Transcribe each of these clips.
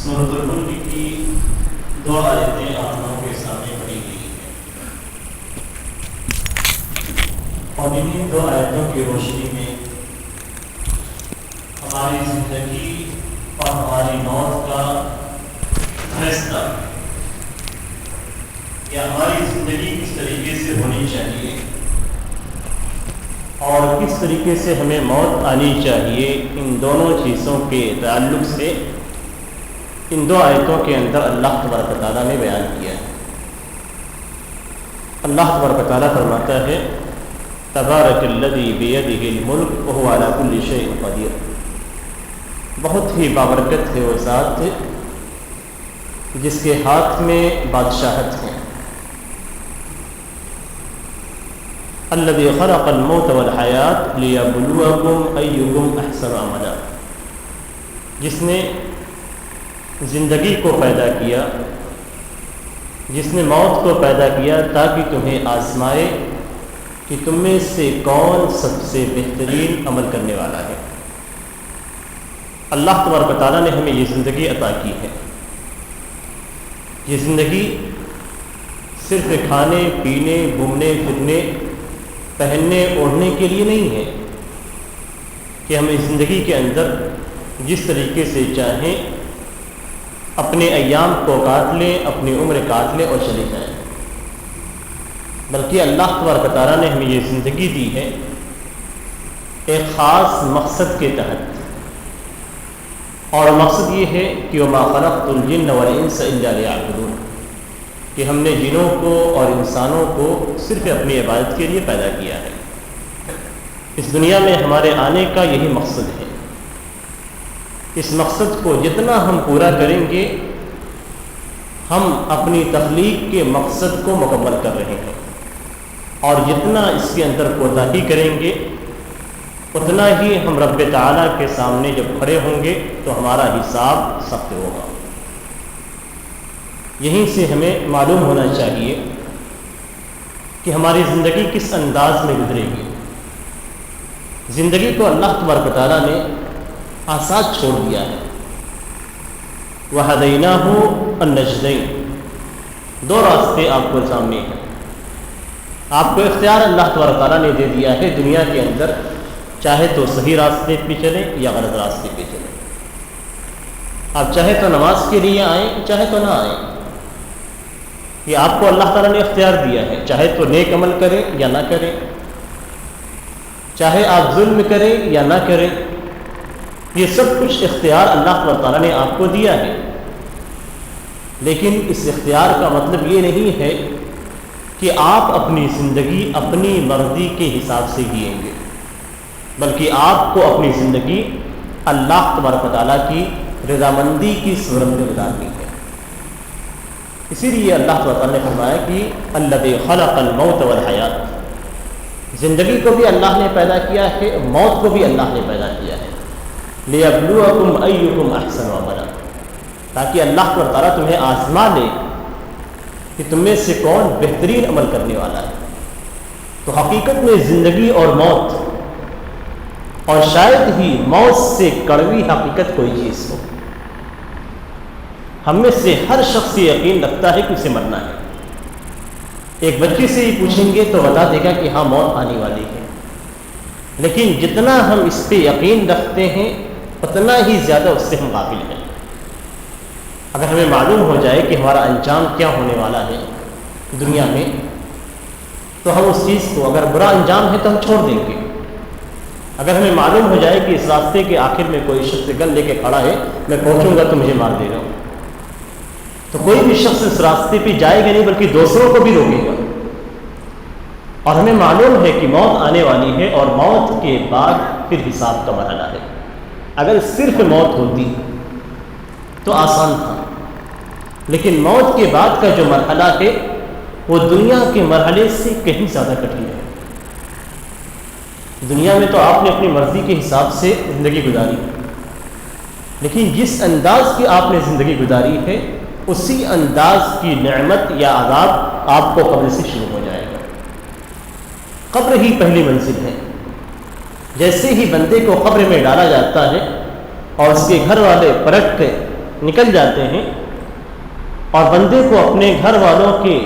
سورۃ الملک کی دو آیتیں آپ لوگوں کے سامنے پڑھی گئی ہیں، اور انہیں دو آیتوں کی روشنی میں ہماری زندگی اور ہماری موت کا فیصلہ یا ہماری زندگی کس طریقے سے ہونی چاہیے اور کس طریقے سے ہمیں موت آنی چاہیے، ان دونوں چیزوں کے تعلق سے ان دو آیتوں کے اندر اللہ تبارک و تعالیٰ نے بیان کیا ہے۔ اللہ تبارک و تعالیٰ فرماتا ہے تبارک الذی بیدہ الملک وہو علی کل شیء قدیر، بہت ہی بابرکت ہے وہ ذات جس کے ہاتھ میں بادشاہت ہے۔ الذی خلق الموت والحیات لیبلوکم ایکم احسن عملا، جس نے زندگی کو پیدا کیا، جس نے موت کو پیدا کیا تاکہ تمہیں آزمائے کہ تم میں سے کون سب سے بہترین عمل کرنے والا ہے۔ اللہ تبارک و تعالیٰ نے ہمیں یہ زندگی عطا کی ہے۔ یہ زندگی صرف کھانے پینے گھومنے پھرنے پہننے اوڑھنے کے لیے نہیں ہے کہ ہم اس زندگی کے اندر جس طریقے سے چاہیں اپنے ایام کو کاٹ لیں، اپنی عمر کاٹ لیں اور چلے جائیں، بلکہ اللہ تبارک و تعالیٰ نے ہمیں یہ زندگی دی ہے ایک خاص مقصد کے تحت، اور مقصد یہ ہے کہ وما خلقت الجن والانس الا لیعبدون، کہ ہم نے جنوں کو اور انسانوں کو صرف اپنی عبادت کے لیے پیدا کیا ہے۔ اس دنیا میں ہمارے آنے کا یہی مقصد ہے۔ اس مقصد کو جتنا ہم پورا کریں گے ہم اپنی تخلیق کے مقصد کو مکمل کر رہے ہیں، اور جتنا اس کے اندر کوتاہی کریں گے اتنا ہی ہم رب تعالیٰ کے سامنے جب کھڑے ہوں گے تو ہمارا حساب سخت ہوگا۔ یہیں سے ہمیں معلوم ہونا چاہیے کہ ہماری زندگی کس انداز میں گزرے گی۔ زندگی کو اللہ تبارک و تعالیٰ نے آسان چھوڑ دیا ہے۔ وَهَدَيْنَاهُ النَّجْدَيْنِ، دو راستے آپ کو سامنے ہیں، آپ کو اختیار اللہ تبارک و تعالیٰ نے دے دیا ہے دنیا کے اندر، چاہے تو صحیح راستے پہ چلیں یا غلط راستے پہ چلیں۔ آپ چاہے تو نماز کے لیے آئیں چاہے تو نہ آئیں، یہ آپ کو اللہ تعالیٰ نے اختیار دیا ہے، چاہے تو نیک عمل کریں یا نہ کریں، چاہے آپ ظلم کریں یا نہ کریں، یہ سب کچھ اختیار اللہ تعالیٰ نے آپ کو دیا ہے۔ لیکن اس اختیار کا مطلب یہ نہیں ہے کہ آپ اپنی زندگی اپنی مرضی کے حساب سے جئیں گے، بلکہ آپ کو اپنی زندگی اللہ تبارک و تعالیٰ کی رضامندی کی صورت میں گزارنی ہے۔ اسی لیے اللہ تعالیٰ نے فرمایا کہ الذی خلق الموت والحیات، زندگی کو بھی اللہ نے پیدا کیا ہے، موت کو بھی اللہ نے پیدا کیا ہے، لیبلوکم ایکم احسن عملا، تاکہ اللہ تعالیٰ تمہیں آزما لے کہ تم میں سے کون بہترین عمل کرنے والا ہے۔ تو حقیقت میں زندگی اور موت، اور شاید ہی موت سے کڑوی حقیقت کوئی چیز ہو، ہم میں سے ہر شخص یہ یقین رکھتا ہے کہ اسے مرنا ہے۔ ایک بچے سے ہی پوچھیں گے تو بتا دے گا کہ ہاں موت آنے والی ہے، لیکن جتنا ہم اس پہ یقین رکھتے ہیں اتنا ہی زیادہ اس سے ہم غافل ہیں۔ اگر ہمیں معلوم ہو جائے کہ ہمارا انجام کیا ہونے والا ہے دنیا میں، تو ہم اس چیز کو، اگر برا انجام ہے تو ہم چھوڑ دیں گے۔ اگر ہمیں معلوم ہو جائے کہ اس راستے کے آخر میں کوئی شخص گن لے کے کھڑا ہے، میں پہنچوں گا تو مجھے مار دے گا، تو کوئی بھی شخص اس راستے پہ جائے گا نہیں بلکہ دوسروں کو بھی روکے گا۔ اور ہمیں معلوم ہے کہ موت آنے والی ہے، اور موت کے بعد پھر حساب کا مرحلہ ہے۔ اگر صرف موت ہوتی تو آسان تھا، لیکن موت کے بعد کا جو مرحلہ ہے وہ دنیا کے مرحلے سے کہیں زیادہ کٹھن ہے۔ دنیا میں تو آپ نے اپنی مرضی کے حساب سے زندگی گزاری، لیکن جس انداز کی آپ نے زندگی گزاری ہے اسی انداز کی نعمت یا عذاب آپ کو قبر سے شروع ہو جائے گا۔ قبر ہی پہلی منزل ہے۔ جیسے ہی بندے کو قبر میں ڈالا جاتا ہے اور اس کے گھر والے پلٹ کے نکل جاتے ہیں اور بندے کو اپنے گھر والوں کے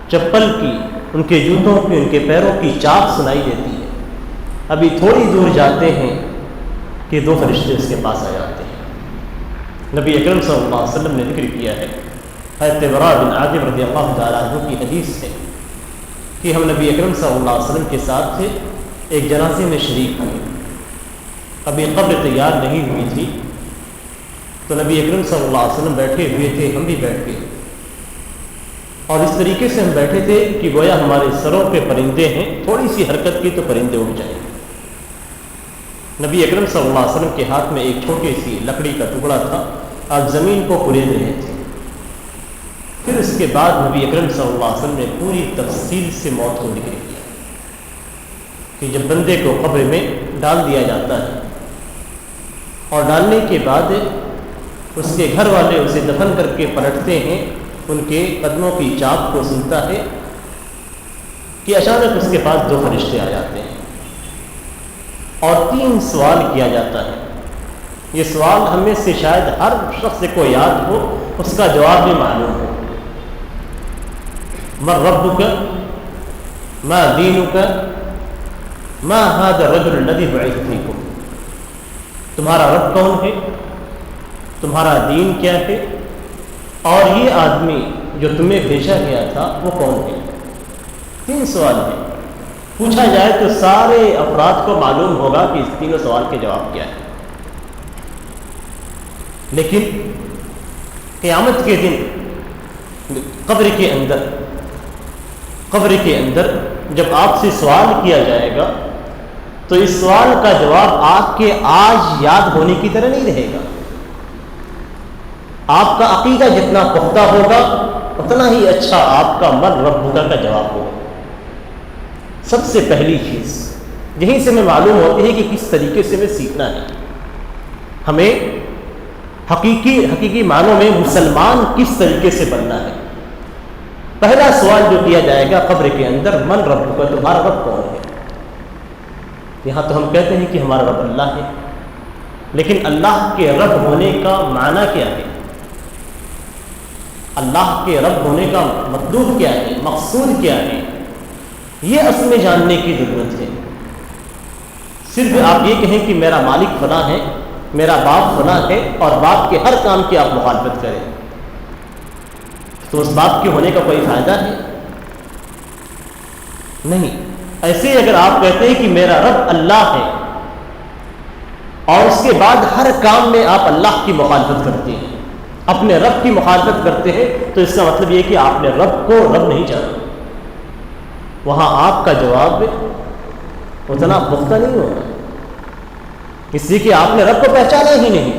چپل کی، ان کے جوتوں کی، ان کے پیروں کی چاپ سنائی دیتی ہے، ابھی تھوڑی دور جاتے ہیں کہ 2 فرشتے اس کے پاس آ جاتے ہیں۔ نبی اکرم صلی اللہ علیہ وسلم نے ذکر کیا ہے، حضرت برا بن عازب رضی اللہ تعالیٰ عنہ کی حدیث ہے کہ ہم نبی اکرم صلی اللہ علیہ وسلم کے ساتھ تھے، ایک جنازے میں شریک ہوئے، ابھی قبر تیار نہیں ہوئی تھی، تو نبی اکرم صلی اللہ علیہ وسلم بیٹھے ہوئے تھے، ہم بھی بیٹھ گئے، اور اس طریقے سے ہم بیٹھے تھے کہ گویا ہمارے سروں پہ پرندے ہیں، تھوڑی سی حرکت کی تو پرندے اڑ جائیں۔ نبی اکرم صلی اللہ علیہ وسلم کے ہاتھ میں ایک چھوٹی سی لکڑی کا ٹکڑا تھا، آپ زمین کو کھرید رہے تھے۔ پھر اس کے بعد نبی اکرم صلی اللہ علیہ وسلم نے پوری تفصیل سے موت کو ذکر کیا کہ جب بندے کو قبر میں ڈال دیا جاتا ہے اور ڈالنے کے بعد اس کے گھر والے اسے دفن کر کے پلٹتے ہیں، ان کے قدموں کی چاپ کو سنتا ہے کہ اچانک اس کے پاس 2 فرشتے آ جاتے ہیں اور 3 سوال کیا جاتا ہے۔ یہ سوال ہم میں سے شاید ہر شخص کو یاد ہو، اس کا جواب بھی معلوم ہو۔ من ربک، ما دینک، ما هذا الرجل الذي بعث فيكم، تمہارا رب کون ہے، تمہارا دین کیا ہے، اور یہ آدمی جو تمہیں بھیجا گیا تھا وہ کون ہے۔ 3 سوال ہیں، پوچھا جائے تو سارے افراد کو معلوم ہوگا کہ اس 3 سوال کے جواب کیا ہے، لیکن قیامت کے دن قبر کے اندر جب آپ سے سوال کیا جائے گا تو اس سوال کا جواب آپ کے آج یاد ہونے کی طرح نہیں رہے گا۔ آپ کا عقیدہ جتنا پختہ ہوگا اتنا ہی اچھا آپ کا من ربک کا جواب ہوگا۔ سب سے پہلی چیز یہیں سے ہمیں معلوم ہوتی ہے کہ کس طریقے سے ہمیں سیکھنا ہے، ہمیں حقیقی معنوں میں مسلمان کس طریقے سے بننا ہے۔ پہلا سوال جو کیا جائے گا قبر کے اندر، من ربک، تمہارا رب کون ہے۔ یہاں تو ہم کہتے ہیں کہ ہمارا رب اللہ ہے، لیکن اللہ کے رب ہونے کا معنی کیا ہے، اللہ کے رب ہونے کا مطلوب کیا ہے، مقصود کیا ہے، یہ اصل میں جاننے کی ضرورت ہے۔ صرف آپ یہ کہیں کہ میرا مالک فلاں ہے، میرا باپ فلاں ہے، اور باپ کے ہر کام کی آپ مخالفت کریں، تو اس باپ کے ہونے کا کوئی فائدہ ہے نہیں۔ ایسے اگر آپ کہتے ہیں کہ میرا رب اللہ ہے اور اس کے بعد ہر کام میں آپ اللہ کی مخالفت کرتے ہیں، اپنے رب کی مخالفت کرتے ہیں، تو اس کا مطلب یہ کہ آپ نے رب کو رب نہیں جانا، وہاں آپ کا جواب اتنا پختہ نہیں ہوگا، اس لیے کہ آپ نے رب کو پہچانا ہی نہیں۔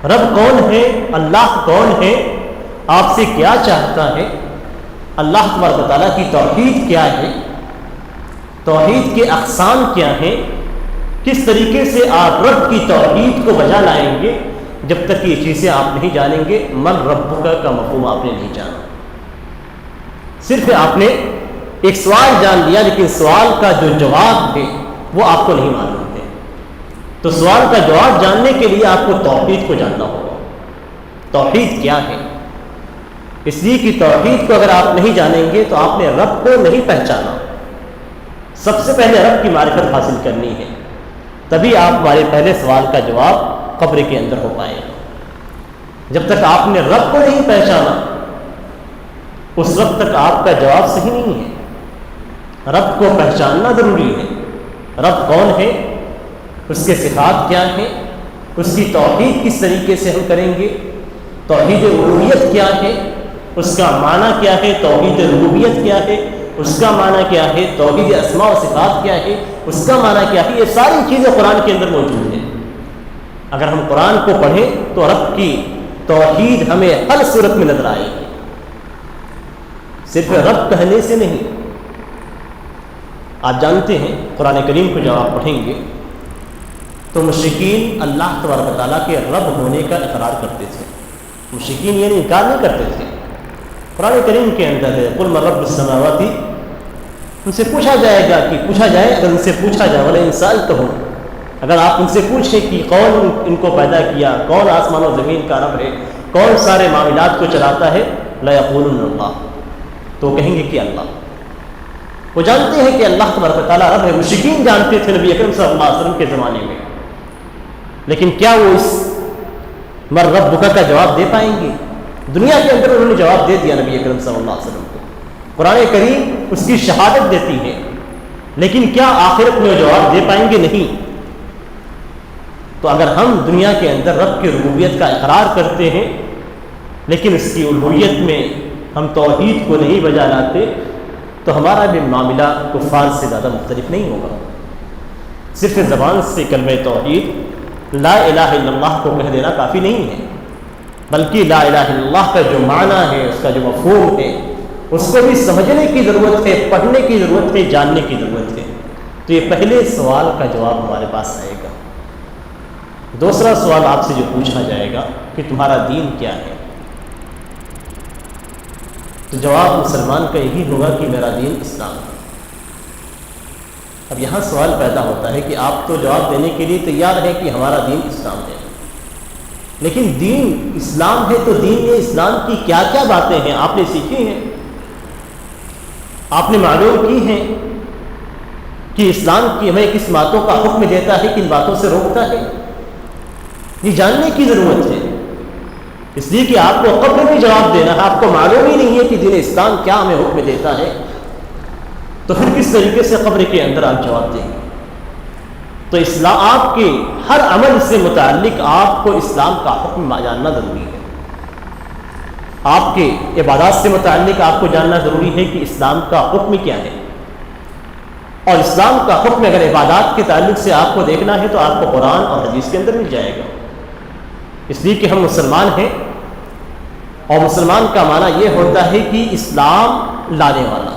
رب کون ہے، اللہ کون ہے، آپ سے کیا چاہتا ہے، اللہ تبارک و تعالیٰ کی توحید کیا ہے، توحید کے اقسام کیا ہیں، کس طریقے سے آپ رب کی توحید کو بجا لائیں گے۔ جب تک یہ چیزیں آپ نہیں جانیں گے، من ربک کا مفہوم آپ نے نہیں جانا۔ صرف آپ نے ایک سوال جان لیا، لیکن سوال کا جو جواب ہے وہ آپ کو نہیں معلوم ہے۔ تو سوال کا جواب جاننے کے لیے آپ کو توحید کو جاننا ہوگا، توحید کیا ہے۔ اس لیے کہ توحید کو اگر آپ نہیں جانیں گے تو آپ نے رب کو نہیں پہچانا۔ سب سے پہلے رب کی معرفت حاصل کرنی ہے، تبھی آپ ہمارے پہلے سوال کا جواب قبر کے اندر ہو پائے گا۔ جب تک آپ نے رب کو نہیں پہچانا اس وقت تک آپ کا جواب صحیح نہیں ہے۔ رب کو پہچاننا ضروری ہے، رب کون ہے، اس کے صفات کیا ہیں، اس کی توحید کس طریقے سے ہم کریں گے، توحید الوہیت کیا ہے، اس کا معنی کیا ہے، توحید ربوبیت کیا ہے، اس کا معنی کیا ہے، توحید اسماء و صفات کیا ہے، اس کا معنی کیا ہے، یہ ساری چیزیں قرآن کے اندر موجود ہیں۔ اگر ہم قرآن کو پڑھیں تو رب کی توحید ہمیں ہر صورت میں نظر آئے گی، صرف رب کہنے سے نہیں۔ آپ جانتے ہیں قرآن کریم کو جب آپ پڑھیں گے تو مشرکین اللہ تبارک و تعالیٰ کے رب ہونے کا اقرار کرتے تھے، مشرکین یعنی انکار نہیں کرتے تھے۔ قرآن کریم کے اندر ہے قل من رب السماوات، ان سے پوچھا جائے گا کہ پوچھا جائے، اگر ان سے پوچھا جائے ولا انسان تو اگر آپ ان سے پوچھیں کہ کون ان کو پیدا کیا، کون آسمان و زمین کا رب ہے، کون سارے معاملات کو چلاتا ہے، لَيَقُولُنَّ اللَّهُ، تو کہیں گے کہ اللہ۔ وہ جانتے ہیں کہ اللہ تبارک و تعالیٰ رب ہے، مشرکین جانتے تھے نبی اکرم صلی اللہ علیہ وسلم کے زمانے میں، لیکن کیا وہ اس مر ربک کا جواب دے پائیں گے؟ دنیا کے اندر انہوں نے جواب دے دیا نبی اکرم صلی اللہ علیہ وسلم کو، قرآن کریم اس کی شہادت دیتی ہے، لیکن کیا آخرت میں وہ جواب دے پائیں گے؟ نہیں۔ تو اگر ہم دنیا کے اندر رب کی ربوبیت کا اقرار کرتے ہیں لیکن اس کی الوہیت میں ہم توحید کو نہیں بجا لاتے، تو ہمارا بھی معاملہ کفار سے زیادہ مختلف نہیں ہوگا۔ صرف زبان سے کلمہ توحید لا الہ الا اللہ کو کہہ دینا کافی نہیں ہے، بلکہ لا الہ الا اللہ کا جو معنی ہے، اس کا جو مفہوم ہے، اس کو بھی سمجھنے کی ضرورت ہے، پڑھنے کی ضرورت ہے، جاننے کی ضرورت ہے۔ تو یہ پہلے سوال کا جواب ہمارے پاس آئے گا۔ دوسرا سوال آپ سے جو پوچھا جائے گا کہ تمہارا دین کیا ہے، تو جواب مسلمان کا یہی ہوگا کہ میرا دین اسلام ہے۔ اب یہاں سوال پیدا ہوتا ہے کہ آپ تو جواب دینے کے لیے تیار ہیں کہ ہمارا دین اسلام ہے، لیکن دین اسلام ہے تو دین میں اسلام کی کیا کیا باتیں ہیں آپ نے سیکھی ہیں، آپ نے معلوم کی ہیں کہ اسلام کی ہمیں کس باتوں کا حکم دیتا ہے، کن باتوں سے روکتا ہے؟ یہ جاننے کی ضرورت ہے، اس لیے کہ آپ کو قبر میں جواب دینا ہے، آپ کو معلوم ہی نہیں ہے کہ دین اسلام کیا ہمیں حکم دیتا ہے، تو پھر کس طریقے سے قبر کے اندر آپ جواب دیں گے؟ تو اسلام، آپ کے ہر عمل سے متعلق آپ کو اسلام کا حکم جاننا ضروری ہے۔ آپ کے عبادات سے متعلق آپ کو جاننا ضروری ہے کہ اسلام کا حکم کیا ہے، اور اسلام کا حکم اگر عبادات کے تعلق سے آپ کو دیکھنا ہے تو آپ کو قرآن اور حدیث کے اندر مل جائے گا، اس لیے کہ ہم مسلمان ہیں، اور مسلمان کا معنی یہ ہوتا ہے کہ اسلام لانے والا،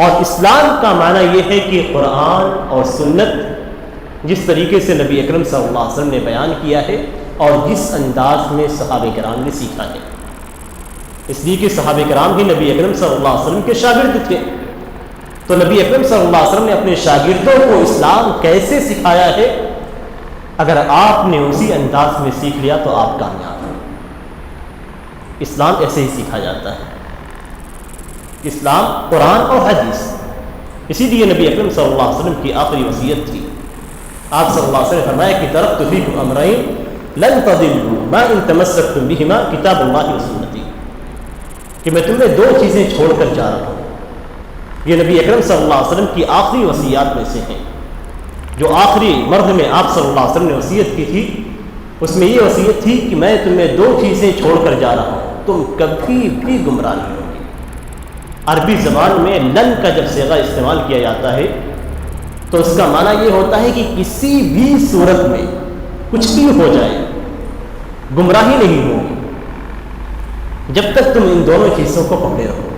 اور اسلام کا معنی یہ ہے کہ قرآن اور سنت جس طریقے سے نبی اکرم صلی اللہ علیہ وسلم نے بیان کیا ہے اور جس انداز میں صحابہ کرام نے سیکھا ہے، اس لیے کہ صحابہ کرام ہی نبی اکرم صلی اللہ علیہ وسلم کے شاگرد تھے، تو نبی اکرم صلی اللہ علیہ وسلم نے اپنے شاگردوں کو اسلام کیسے سکھایا ہے، اگر آپ نے اسی انداز میں سیکھ لیا تو آپ کامیاب ہیں۔ اسلام ایسے ہی سیکھا جاتا ہے، اسلام قرآن اور حدیث، اسی لیے نبی اکرم صلی اللہ علیہ وسلم کی آخری وصیت تھی، آپ صلی اللہ علیہ وسلم نے فرمایا کہ ترکت فیکم امرین لن تضلوا ما ان تمسکتم بہما کتاب اللہ و سنتی، کہ میں تمہیں دو چیزیں چھوڑ کر جا رہا ہوں، یہ نبی اکرم صلی اللہ علیہ وسلم کی آخری وصیات میں سے ہیں، جو آخری مرد میں آپ صلی اللہ علیہ وسلم نے وصیت کی تھی، اس میں یہ وصیت تھی کہ میں تمہیں دو چیزیں چھوڑ کر جا رہا ہوں، تم کبھی بھی گمراہ نہیں ہوگے۔ عربی زبان میں لن کا جب صیغہ استعمال کیا جاتا ہے تو اس کا معنی یہ ہوتا ہے کہ کسی بھی صورت میں کچھ بھی ہو جائے گمراہی نہیں ہوگی جب تک تم ان دونوں چیزوں کو پکڑے رہو،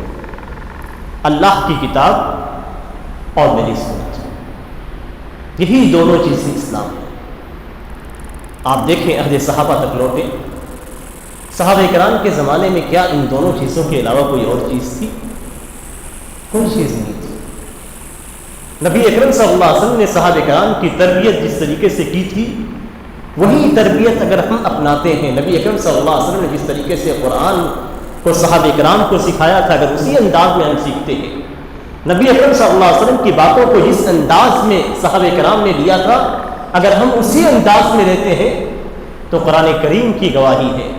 اللہ کی کتاب اور میری سنت، یہی دونوں چیزیں اسلام ہیں۔ آپ دیکھیں عہد صحابہ تک لوٹیں، صحابہ کرام کے زمانے میں کیا ان دونوں چیزوں کے علاوہ کوئی اور چیز تھی؟ کوئی چیز نہیں تھی۔ نبی اکرم صلی اللہ علیہ وسلم نے صحابہ کرام کی تربیت جس طریقے سے کی تھی، وہی تربیت اگر ہم اپناتے ہیں، نبی اکرم صلی اللہ علیہ وسلم نے جس طریقے سے قرآن کو صحابہ کرام کو سکھایا تھا، اگر اسی انداز میں ہم سیکھتے ہیں، نبی اکرم صلی اللہ علیہ وسلم کی باتوں کو جس انداز میں صحابہ کرام نے لیا تھا، اگر ہم اسی انداز میں لیتے ہیں تو قرآن کریم کی گواہی ہے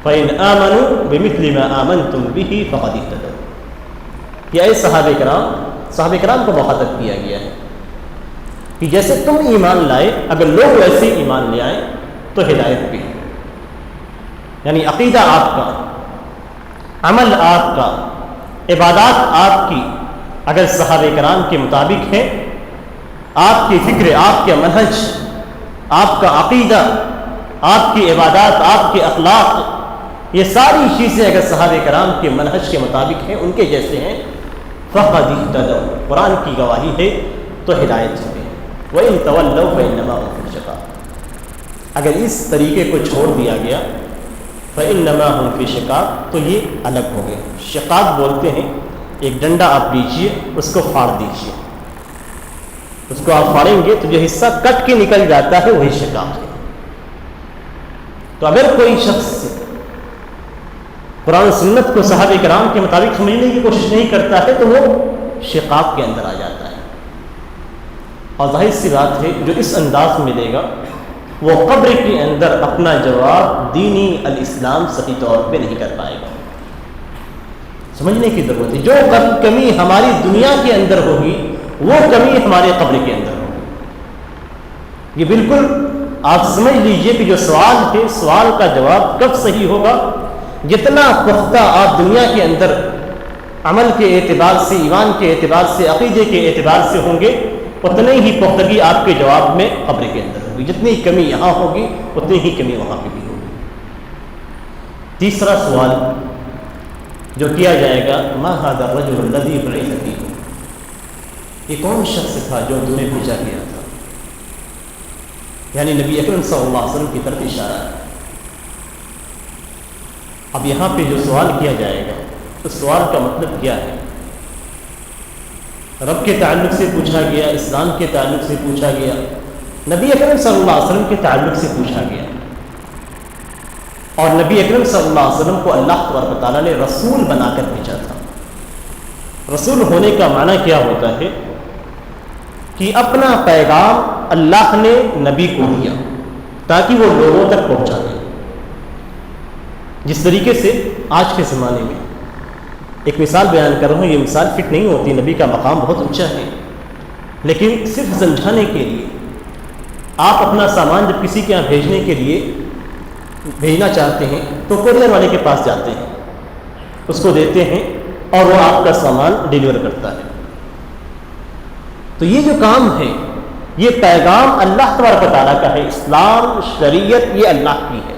فَإِنْ آمَنُوا بِمِثْلِ مَا آمَنْتُمْ بِهِ فَقَدِ اهْتَدَوْا، کہ اے صحابہ کرام کو مخاطب کیا گیا ہے کہ جیسے تم ایمان لائے، اگر لوگ ویسے ایمان لے آئیں تو ہدایت بھی، یعنی عقیدہ آپ کا، عمل آپ کا، عبادات آپ کی اگر صحابہ کرام کے مطابق ہے، آپ کی فکر، آپ کے منہج، آپ کا عقیدہ، آپ کی عبادات، آپ کے اخلاق، یہ ساری چیزیں اگر صحابہ کرام کے منہج کے مطابق ہیں، ان کے جیسے ہیں، فَقَدِ اهْتَدَوْا، قرآن کی گواہی ہے تو ہدایت ہے۔ وَإِن تَوَلَّوْا فَإِنَّمَا هُمْ فِي شِقَاقٍ، اگر اس طریقے کو چھوڑ دیا گیا فَإِنَّمَا هُمْ فِي شِقَاقٍ، تو یہ الگ ہو گئے۔ شقاق بولتے ہیں، ایک ڈنڈا آپ لیجئے، اس کو پھاڑ دیجئے، اس کو آپ پھاڑیں گے تو جو حصہ کٹ کے نکل جاتا ہے وہی شقاق ہے. تو اگر کوئی شخص قرآن و سنت کو صحابہ کرام کے مطابق سمجھنے کی کوشش نہیں کرتا ہے تو وہ شقاق کے اندر آ جاتا ہے. اور ظاہر سی بات ہے جو اس انداز میں دے گا وہ قبر کے اندر اپنا جواب دینی الاسلام صحیح طور پہ نہیں کر پائے گا. سمجھنے کی ضرورت ہے. جو کمی ہماری دنیا کے اندر ہوگی وہ کمی ہمارے قبر کے اندر ہوگی. یہ بالکل آپ سمجھ لیجئے کہ جو سوال ہے سوال کا جواب کب صحیح ہوگا. جتنا پختہ آپ دنیا کے اندر عمل کے اعتبار سے، ایمان کے اعتبار سے، عقیدے کے اعتبار سے ہوں گے اتنی ہی پختگی آپ کے جواب میں قبر کے اندر ہوگی. جتنی کمی یہاں ہوگی اتنی ہی کمی وہاں پہ بھی ہوگی. تیسرا سوال جو کیا جائے گا ما ھذا الرجل الذی بعث فیکم، یہ کون شخص تھا جو تمہیں بھیجا گیا تھا. یعنی نبی اکرم صلی اللہ علیہ وسلم کی طرف اشارہ ہے. اب یہاں پہ جو سوال کیا جائے گا تو سوال کا مطلب کیا ہے؟ رب کے تعلق سے پوچھا گیا، اسلام کے تعلق سے پوچھا گیا، نبی اکرم صلی اللہ علیہ وسلم کے تعلق سے پوچھا گیا. اور نبی اکرم صلی اللہ علیہ وسلم کو اللہ تبارک و تعالیٰ نے رسول بنا کر بھیجا تھا. رسول ہونے کا معنی کیا ہوتا ہے کہ اپنا پیغام اللہ نے نبی کو دیا تاکہ وہ لوگوں تک پہنچا دے. جس طریقے سے آج کے زمانے میں ایک مثال بیان کر رہا ہوں، یہ مثال فٹ نہیں ہوتی، نبی کا مقام بہت اونچا ہے، لیکن صرف سمجھانے کے لیے آپ اپنا سامان جب کسی کے یہاں بھیجنے کے لیے بھیجنا چاہتے ہیں تو کوریئر والے کے پاس جاتے ہیں، اس کو دیتے ہیں اور وہ آپ کا سامان ڈیلیور کرتا ہے. تو یہ جو کام ہے یہ پیغام اللہ تبارک و تعالیٰ کا ہے. اسلام شریعت یہ اللہ کی ہے.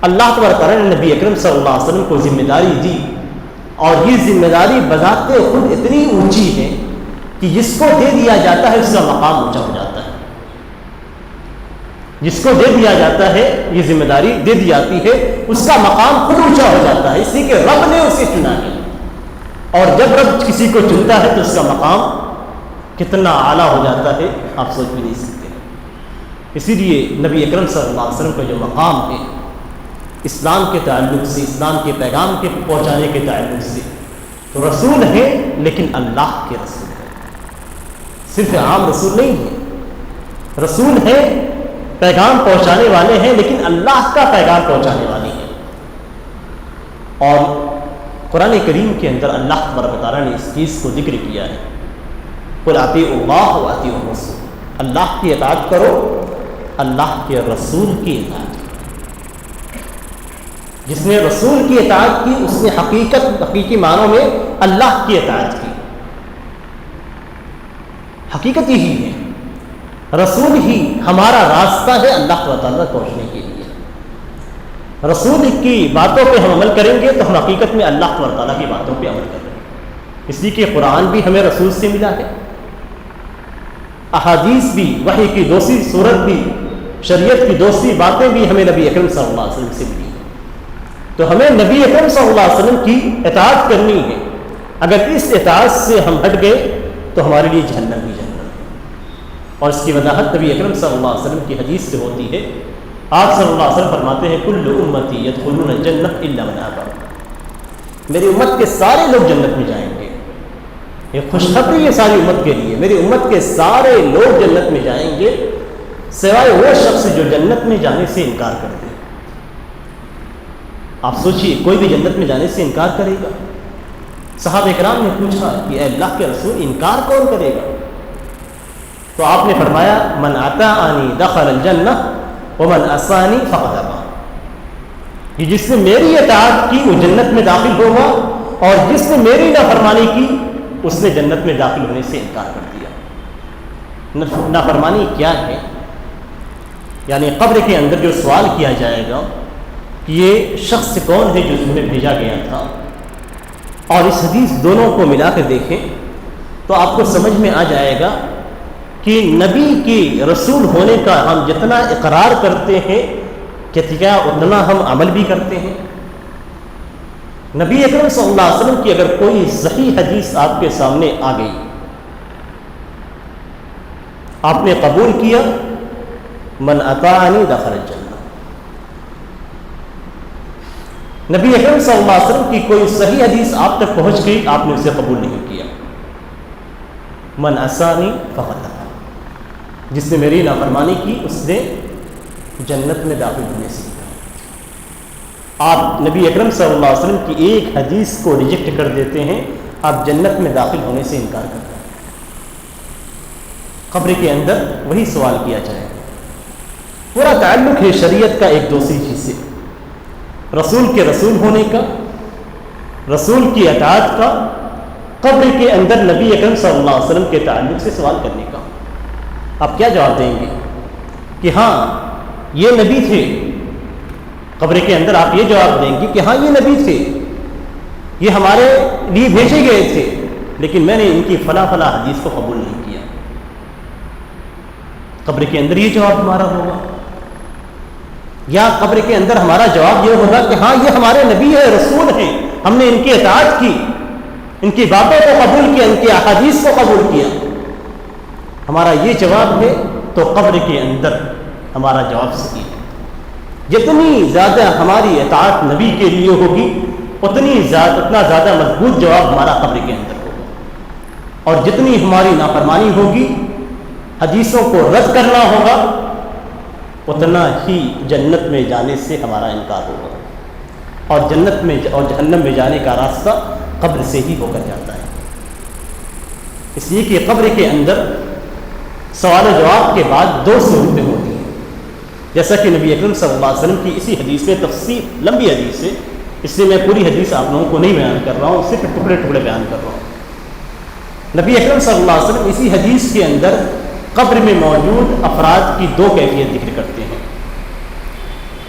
اللہ تبارک و تعالیٰ نے نبی اکرم صلی اللہ علیہ وسلم کو ذمہ داری دی اور یہ ذمہ داری بذات خود اتنی اونچی ہے کہ جس کو دے دیا جاتا ہے اس کا مقام اونچا ہو جاتا ہے. جس کو دے دیا جاتا ہے یہ ذمہ داری دے دی جاتی ہے اس کا مقام خود اونچا ہو جاتا ہے، اس لیے کہ رب نے اسے چنا ہے. اور جب رب کسی کو چنتا ہے تو اس کا مقام کتنا اعلیٰ ہو جاتا ہے آپ سوچ بھی نہیں سکتے. اسی لیے نبی اکرم صلی اللہ علیہ وسلم کا جو مقام ہے اسلام کے تعلق سے، اسلام کے پیغام کے پہنچانے کے تعلق سے، تو رسول ہے لیکن اللہ کے رسول ہے. صرف عام رسول نہیں ہے، رسول ہے، پیغام پہنچانے والے ہیں لیکن اللہ کا پیغام پہنچانے والے ہیں. اور قرآن کریم کے اندر اللہ تبارک و تعالیٰ نے اس چیز کو ذکر کیا ہے، قل اطیعوا اللہ واطیعوا الرسول، اللہ کی اطاعت کرو، اللہ کے رسول کی اطاعت کرو. جس نے رسول کی اطاعت کی اس نے حقیقی معنوں میں اللہ کی اطاعت کی. حقیقت یہی ہے، رسول ہی ہمارا راستہ ہے اللہ تعالیٰ پہنچنے کے لیے. رسول کی باتوں پہ ہم عمل کریں گے تو ہم حقیقت میں اللہ تعالیٰ کی باتوں پہ عمل کریں گے. اس لیے کہ قرآن بھی ہمیں رسول سے ملا ہے، احادیث بھی، وحی کی دوسری صورت بھی، شریعت کی دوسری باتیں بھی ہمیں نبی اکرم صلی اللہ علیہ وسلم سے ملی. تو ہمیں نبی اکرم صلی اللہ علیہ وسلم کی اطاعت کرنی ہے. اگر اس اطاعت سے ہم ہٹ گئے تو ہمارے لیے جہنم ہی جہنم ہے. اور اس کی وضاحت نبی اکرم صلی اللہ علیہ وسلم کی حدیث سے ہوتی ہے. آپ صلی اللہ علیہ وسلم فرماتے ہیں کل امتی یدخلون الجنہ الا من ابا، میری امت کے سارے لوگ جنت میں جائیں گے. یہ خوشخبری ہے ساری امت کے لیے، میری امت کے سارے لوگ جنت میں جائیں گے سوائے وہ شخص جو جنت میں جانے سے انکار کر دے. آپ سوچئے کوئی بھی جنت میں جانے سے انکار کرے گا؟ صحابہ کرام نے پوچھا کہ اے اللہ کے رسول انکار کون کرے گا؟ تو آپ نے فرمایا من اطاعنی دخل الجنہ ومن عصانی فقد ابا، کہ جس نے میری اطاعت کی وہ جنت میں داخل ہوگا اور جس نے میری نافرمانی کی اس نے جنت میں داخل ہونے سے انکار کر دیا. نافرمانی کیا ہے؟ یعنی قبر کے اندر جو سوال کیا جائے گا کہ یہ شخص کون ہے جو تمہیں بھیجا گیا تھا، اور اس حدیث دونوں کو ملا کر دیکھیں تو آپ کو سمجھ میں آ جائے گا کہ نبی کی رسول ہونے کا ہم جتنا اقرار کرتے ہیں کیا اتنا ہم عمل بھی کرتے ہیں. نبی اکرم صلی اللہ علیہ وسلم کی اگر کوئی صحیح حدیث آپ کے سامنے آ گئی آپ نے قبول کیا، من اطاعنی دخل الجنہ۔ نبی اکرم صلی اللہ علیہ وسلم کی کوئی صحیح حدیث آپ تک پہنچ گئی، آپ نے اسے قبول نہیں کیا۔ من عصانی فقط ابى، جس نے میری نافرمانی کی اس نے جنت میں داخل ہونے سے کہا۔ آپ نبی اکرم صلی اللہ علیہ وسلم کی ایک حدیث کو ریجیکٹ کر دیتے ہیں، آپ جنت میں داخل ہونے سے انکار کرتے ہیں۔ قبر کے اندر وہی سوال کیا جائے گا۔ پورا تعلق ہے شریعت کا ایک دوسری چیز سے، رسول کے رسول ہونے کا، رسول کی اطاعت کا، قبر کے اندر نبی اکرم صلی اللہ علیہ وسلم کے تعلق سے سوال کرنے کا۔ آپ کیا جواب دیں گے کہ ہاں یہ نبی تھے؟ قبر کے اندر آپ یہ جواب دیں گے کہ ہاں یہ نبی تھے، یہ ہمارے لیے بھیجے گئے تھے، لیکن میں نے ان کی فلاں فلاں حدیث کو قبول نہیں کیا۔ قبر کے اندر یہ جواب ہمارا ہوگا، یا قبر کے اندر ہمارا جواب یہ ہوگا کہ ہاں یہ ہمارے نبی ہے، رسول ہیں، ہم نے ان کی اطاعت کی، ان کی باتوں کو قبول کیا، ان کی احادیث کو قبول کیا۔ ہمارا یہ جواب ہے تو قبر کے اندر ہمارا جواب صحیح ہے۔ جتنی زیادہ ہماری اطاعت نبی کے لیے ہوگی اتنا زیادہ مضبوط جواب ہمارا قبر کے اندر ہوگا، اور جتنی ہماری نافرمانی ہوگی، حدیثوں کو رد کرنا ہوگا، اتنا ہی جنت میں جانے سے ہمارا انکار ہوگا، اور جنت میں اور جہنم میں جانے کا راستہ قبر سے ہی ہو کر جاتا ہے۔ اس لیے کہ قبر کے اندر سوال و جواب کے بعد دو صورتیں ہوتی ہیں، جیسا کہ نبی اکرم صلی اللہ علیہ وسلم کی اسی حدیث میں تفصیل لمبی حدیث ہے، اس لیے میں پوری حدیث آپ لوگوں کو نہیں بیان کر رہا ہوں، صرف ٹکڑے ٹکڑے بیان کر رہا ہوں۔ نبی اکرم صلی اللہ علیہ وسلم اسی حدیث کے اندر قبر میں موجود افراد کی دو کیفیت ذکر کرتے ہیں۔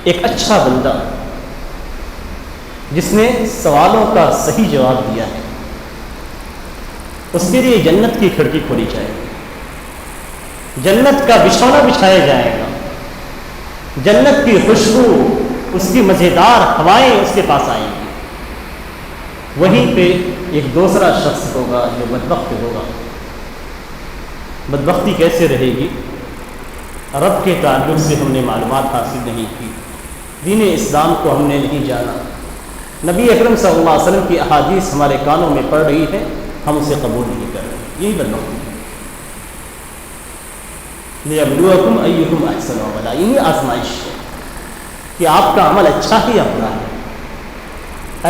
ایک اچھا بندہ جس نے سوالوں کا صحیح جواب دیا ہے، اس کے لیے جنت کی کھڑکی کھولی جائے گی، جنت کا بچھونا بچھایا جائے گا، جنت کی خوشبو، اس کی مزیدار ہوائیں اس کے پاس آئیں گی۔ وہیں پہ ایک دوسرا شخص ہوگا جو بدبخت ہوگا۔ بدبختی کیسے رہے گی؟ رب کے تعلق سے ہم نے معلومات حاصل نہیں کی، دین اسلام کو ہم نے نہیں جانا، نبی اکرم صلی اللہ علیہ وسلم کی احادیث ہمارے کانوں میں پڑ رہی ہے، ہم اسے قبول نہیں کر رہے۔ یہی بدبختی ہے۔ لِيَبْلُوَكُمْ أَيُّكُمْ أَحْسَنُ عَمَلًا، یہی آزمائش ہے کہ آپ کا عمل اچھا ہی یا برا ہے۔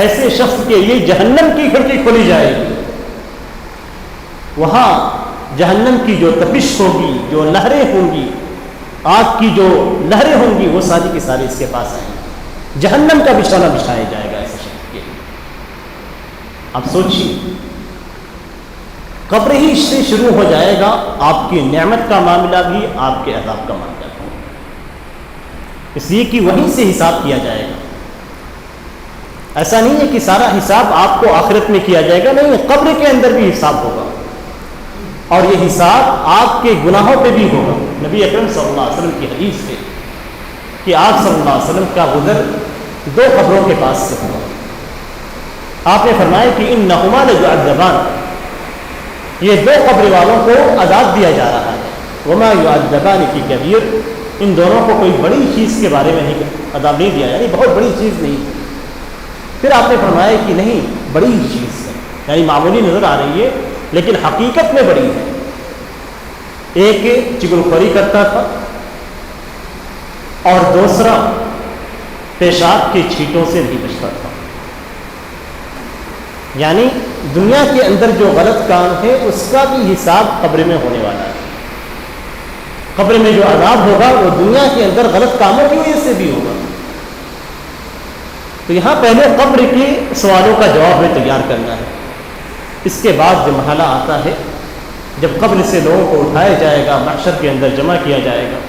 ایسے شخص کے لیے جہنم کی کھڑکی کھولی جائے گی، وہاں جہنم کی جو تپش ہوگی، جو لہریں ہوں گی، آگ کی جو لہریں ہوں گی، وہ ساری کی ساری اس کے پاس آئیں گی۔ جہنم کا بچھونا بچھایا جائے گا ایسے شخص کے لیے۔ آپ سوچیے، قبر ہی سے شروع ہو جائے گا آپ کی نعمت کا معاملہ بھی، آپ کے عذاب کا معاملہ بھی، اس لیے کہ وہیں سے حساب کیا جائے گا۔ ایسا نہیں ہے کہ سارا حساب آپ کو آخرت میں کیا جائے گا، نہیں، قبر کے اندر بھی حساب ہوگا، اور یہ حساب آپ کے گناہوں پہ بھی ہوگا۔ نبی اکرم صلی اللہ علیہ وسلم کی حدیث ہے کہ آپ صلی اللہ علیہ وسلم کا گزر دو قبروں کے پاس سے ہوا۔ آپ نے فرمایا کہ انہما ليعذبان، یہ دو قبر والوں کو عذاب دیا جا رہا ہے، وما يعذبان في كبير، ان دونوں کو کوئی بڑی چیز کے بارے میں نہیں عذاب نہیں دیا، یعنی بہت بڑی چیز نہیں۔ پھر آپ نے فرمایا کہ نہیں، بڑی چیز ہے، یعنی معمولی نظر آ رہی ہے لیکن حقیقت میں بڑی ہے۔ ایک چغلخوری کرتا تھا، اور دوسرا پیشاب کے چھینٹوں سے نہیں بچتا تھا۔ یعنی دنیا کے اندر جو غلط کام ہے اس کا بھی حساب قبر میں ہونے والا ہے۔ قبر میں جو عذاب ہوگا وہ دنیا کے اندر غلط کاموں کی وجہ سے بھی ہوگا۔ تو یہاں پہلے قبر کے سوالوں کا جواب ہمیں تیار کرنا ہے۔ اس کے بعد جو مرحلہ آتا ہے، جب قبر سے لوگوں کو اٹھایا جائے گا، محشر کے اندر جمع کیا جائے گا،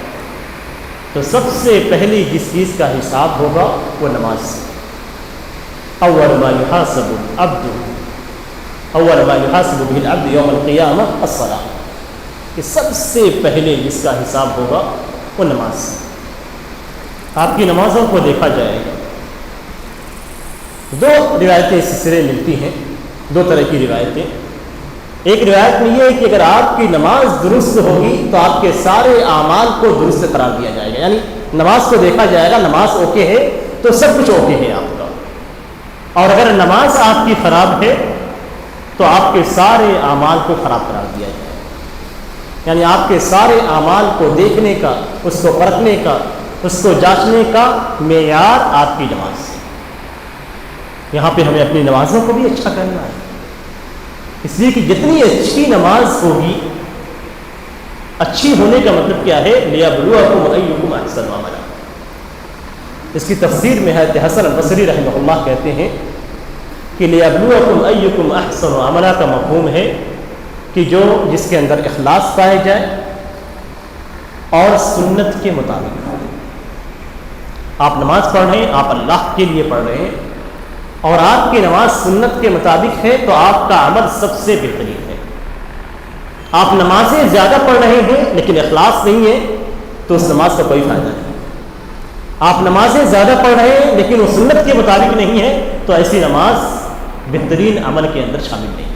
تو سب سے پہلی جس چیز کا حساب ہوگا وہ نماز سے۔ اول ما يحاسب العبد يوم القیامہ الصلاۃ، کہ سب سے پہلے جس کا حساب ہوگا وہ نماز سے۔ آپ کی نمازوں کو دیکھا جائے گا۔ دو روایتیں اس سلسلے ملتی ہیں، دو طرح کی روایتیں۔ ایک روایت میں یہ ہے کہ اگر آپ کی نماز درست ہوگی تو آپ کے سارے اعمال کو درست قرار دیا جائے گا، یعنی نماز کو دیکھا جائے گا، نماز اوکے ہے تو سب کچھ اوکے ہے آپ کا، اور اگر نماز آپ کی خراب ہے تو آپ کے سارے اعمال کو خراب قرار دیا جائے گا، یعنی آپ کے سارے اعمال کو دیکھنے کا، اس کو پرکھنے کا، اس کو جانچنے کا معیار آپ کی نماز ہے۔ یہاں پہ ہمیں اپنی نمازوں کو بھی اچھا کرنا ہے، اس لیے کہ جتنی اچھی نماز ہوگی، اچھی ہونے کا مطلب کیا ہے؟ لِيَبْلُوَكُمْ أَيُّكُمْ أَحْسَنُ عَمَلًا۔ اس کی تفسیر میں حضرت حسن البصری رحمہ اللہ کہتے ہیں کہ لِيَبْلُوَكُمْ أَيُّكُمْ أَحْسَنُ عَمَلًا کا مفہوم ہے کہ جس کے اندر اخلاص پائے جائے اور سنت کے مطابق ہو۔ آپ نماز پڑھ رہے ہیں، آپ اللہ کے لیے پڑھ رہے ہیں، اور آپ کی نماز سنت کے مطابق ہے تو آپ کا عمل سب سے بہترین ہے۔ آپ نمازیں زیادہ پڑھ رہے ہیں لیکن اخلاص نہیں ہے تو اس نماز کا کوئی فائدہ نہیں۔ آپ نمازیں زیادہ پڑھ رہے ہیں لیکن وہ سنت کے مطابق نہیں ہے تو ایسی نماز بہترین عمل کے اندر شامل نہیں ہے۔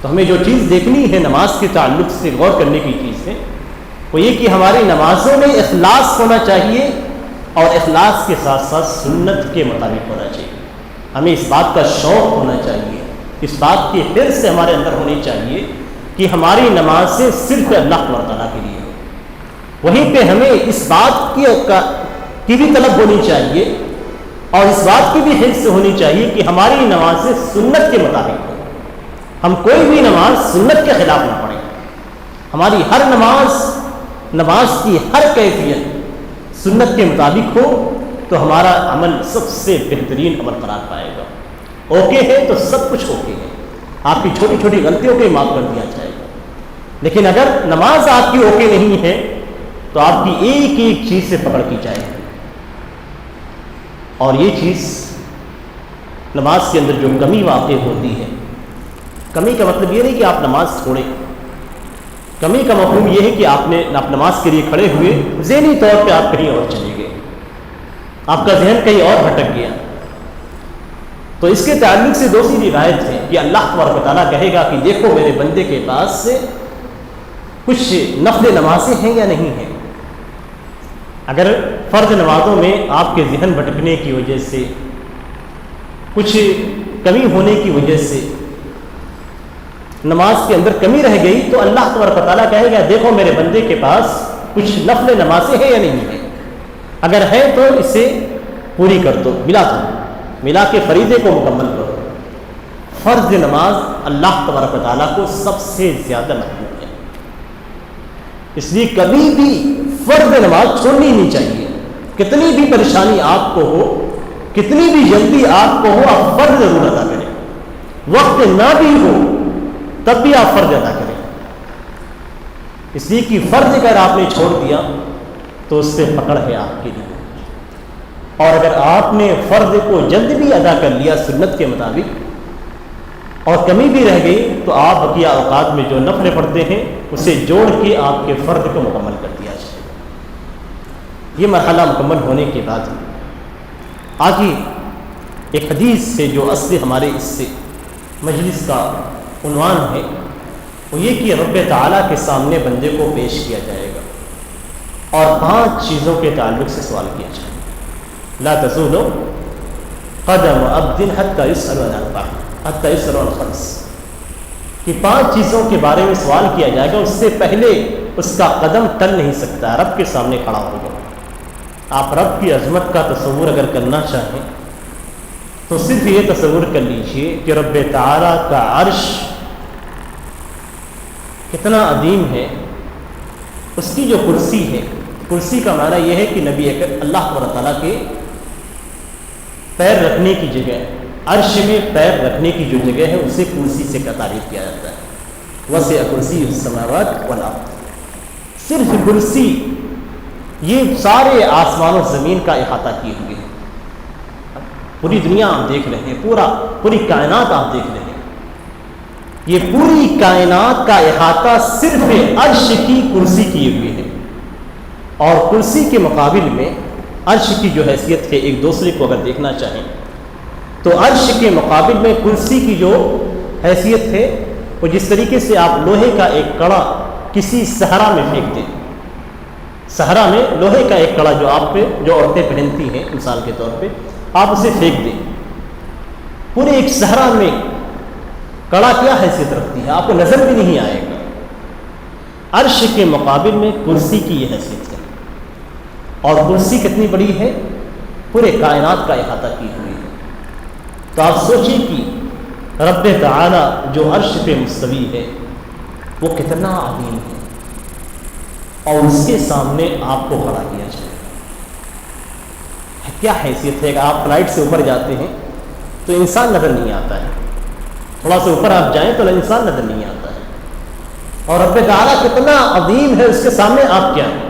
تو ہمیں جو چیز دیکھنی ہے نماز کے تعلق سے غور کرنے کی چیز ہے وہ یہ کہ ہماری نمازوں میں اخلاص ہونا چاہیے، اور اخلاص کے ساتھ ساتھ سنت کے مطابق ہونا چاہیے۔ ہمیں اس بات کا شوق ہونا چاہیے، اس بات کی حرص ہمارے اندر ہونی چاہیے کہ ہماری نمازیں صرف اللہ تعالیٰ کے لیے ہوں۔ وہیں پہ ہمیں اس بات کی بھی طلب ہونی چاہیے اور اس بات کی بھی حرص ہونی چاہیے کہ ہماری نمازیں سنت کے مطابق ہوں۔ ہم کوئی بھی نماز سنت کے خلاف نہ پڑھیں۔ ہماری ہر نماز کی ہر کیفیت سنت کے مطابق ہو تو ہمارا عمل سب سے بہترین عمل قرار پائے گا۔ اوکے ہے تو سب کچھ اوکے ہے، آپ کی چھوٹی چھوٹی غلطیوں کو معاف کر دیا جائے گا، لیکن اگر نماز آپ کی اوکے نہیں ہے تو آپ کی ایک ایک چیز سے پکڑ کی جائے گی، اور یہ چیز نماز کے اندر جو کمی واقع ہوتی ہے، کمی کا مطلب یہ نہیں کہ آپ نماز چھوڑیں، کمی کا مفہوم یہ ہے کہ آپ نماز کے لیے کھڑے ہوئے، ذہنی طور پہ آپ کہیں اور چلے گئے، آپ کا ذہن کہیں اور بھٹک گیا، تو اس کے تعلق سے دوسری روایت ہے کہ اللہ تبارک و تعالیٰ کہے گا کہ دیکھو میرے بندے کے پاس سے کچھ نفل نمازیں ہیں یا نہیں ہیں۔ اگر فرض نمازوں میں آپ کے ذہن بھٹکنے کی وجہ سے، کچھ کمی ہونے کی وجہ سے نماز کے اندر کمی رہ گئی تو اللہ تبارک و تعالیٰ کہے گا دیکھو میرے بندے کے پاس کچھ نفل نمازیں ہیں یا نہیں ہیں، اگر ہے تو اسے پوری کر دو، ملا کے فریضے کو مکمل کرو۔ فرض نماز اللہ تبارک و تعالیٰ کو سب سے زیادہ محبوب ہے، اس لیے کبھی بھی فرض نماز چھوڑنی نہیں چاہیے، کتنی بھی پریشانی آپ کو ہو، کتنی بھی جلدی آپ کو ہو، آپ فرض ضرور ادا کریں، وقت نہ بھی ہو تب بھی آپ فرض ادا کریں، اس لیے کہ فرض اگر آپ نے چھوڑ دیا تو اس سے پکڑ ہے آپ کے لیے، اور اگر آپ نے فرض کو جلد بھی ادا کر لیا سنت کے مطابق اور کمی بھی رہ گئی تو آپ بقیہ اوقات میں جو نفل پڑھتے ہیں اسے جوڑ کے آپ کے فرض کو مکمل کر دیا جائے۔ یہ مرحلہ مکمل ہونے کے بعد آگے ایک حدیث سے جو اصل ہمارے اس سے مجلس کا عنوان ہے وہ یہ کہ رب تعالیٰ کے سامنے بندے کو پیش کیا جائے گا اور 5 چیزوں کے تعلق سے سوال کیا جائے گا۔ لا تزول قدم عبد حتى يسأل عن 4 حتى يسأل عن 5 کہ 5 چیزوں کے بارے میں سوال کیا جائے گا، اس سے پہلے اس کا قدم ٹل نہیں سکتا، رب کے سامنے کھڑا ہوگا۔ آپ رب کی عظمت کا تصور اگر کرنا چاہیں تو صرف یہ تصور کر لیجئے کہ رب تعالیٰ کا عرش کتنا عظیم ہے، اس کی جو کرسی ہے، کرسی کا معنی یہ ہے کہ نبی اللہ تعالیٰ کے پیر رکھنے کی جگہ، عرش میں پیر رکھنے کی جو جگہ ہے اسے کرسی سے تعریف کیا جاتا ہے۔ وسع کرسی السماوات والارض، صرف کرسی یہ سارے آسمان و زمین کا احاطہ کیے ہوئے ہیں، پوری دنیا آپ دیکھ رہے ہیں، پوری کائنات آپ دیکھ رہے ہیں، یہ پوری کائنات کا احاطہ صرف عرش کی کرسی کیے ہوئے ہے، اور کرسی کے مقابل میں عرش کی جو حیثیت ہے، ایک دوسرے کو اگر دیکھنا چاہیں تو عرش کے مقابل میں کرسی کی جو حیثیت ہے وہ جس طریقے سے آپ لوہے کا ایک کڑا کسی صحرا میں پھینک دیں، صحرا میں لوہے کا ایک کڑا جو آپ پہ جو عورتیں پہنتی ہیں مثال کے طور پہ، آپ اسے پھینک دیں، پورے ایک صحرا میں کڑا کیا حیثیت رکھتی ہے، آپ کو نظر بھی نہیں آئے گا۔ عرش کے مقابل میں کرسی کی یہ حیثیت ہے، اور کرسی کتنی بڑی ہے، پورے کائنات کا احاطہ کی ہوئی ہے۔ تو آپ سوچیں کہ رب تعالی جو عرش پہ مستوی ہے وہ کتنا عظیم ہے، اور اس کے سامنے آپ کو کھڑا کیا جائے، کیا حیثیت ہے کہ آپ فلائٹ سے اوپر جاتے ہیں تو انسان نظر نہیں آتا ہے، تھوڑا سا اوپر آپ جائیں تو انسان نظر نہیں آتا ہے، اور رب تعالیٰ کتنا عظیم ہے، اس کے سامنے آپ کیا ہیں،